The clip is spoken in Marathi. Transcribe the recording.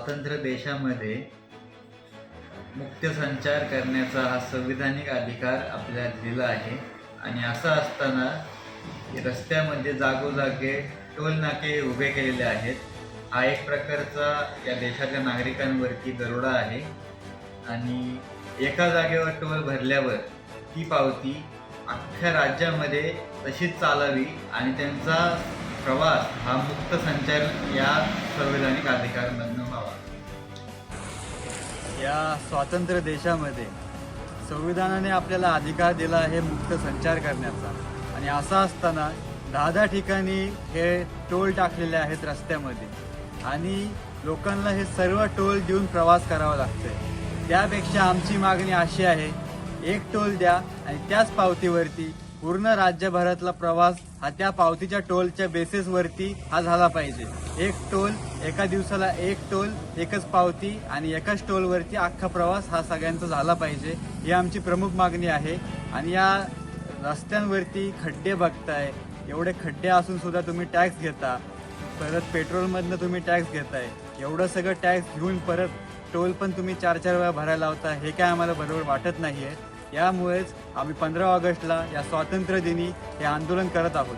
स्वातंत्र्य देशामध्ये मुक्त संचार करण्याचा हा संविधानिक अधिकार आपल्याला दिला आहे आणि असं असताना रस्त्यामध्ये जागोजागे टोल नाके उभे केलेले आहेत. हा एक प्रकारचा या देशाच्या नागरिकांवरती दरोडा आहे आणि एका जागेवर टोल भरल्यावर ती पावती अख्ख्या राज्यामध्ये तशीच चालावी आणि त्यांचा प्रवास हा मुक्त संचार या संविधानिक अधिकारामधून व्हावा. या स्वातंत्र्य देशामध्ये संविधानाने आपल्याला अधिकार दिला आहे मुक्त संचार करण्याचा आणि असं असताना 10 ठिकाणी हे टोल टाकलेले आहेत रस्त्यामध्ये आणि लोकांना हे सर्व टोल देऊन प्रवास करावा लागतोय. त्यापेक्षा आमची मागणी अशी आहे, एक टोल द्या आणि त्याच पावतीवरती पूर्ण राज्यभरातला प्रवास हा त्या पावतीच्या टोलच्या बेसिसवरती हा झाला पाहिजे. एक टोल, एका दिवसाला एक टोल, एकच पावती आणि एकाच टोलवरती अख्खा प्रवास हा सगळ्यांचा झाला पाहिजे, ही आमची प्रमुख मागणी आहे. आणि या रस्त्यांवरती खड्डे बघताय, एवढे खड्डे असून सुद्धा तुम्ही टॅक्स घेता, परत पेट्रोलमधनं तुम्ही टॅक्स घेताय, एवढं सगळं टॅक्स घेऊन परत टोल पण तुम्ही 4-4 वेळा भरायला लावता, हे काय आम्हाला बरोबर वाटत नाही आहे. यामुळेच आम्ही 15 ऑगस्टला या स्वातंत्र्य दिनी हे आंदोलन करत आहोत.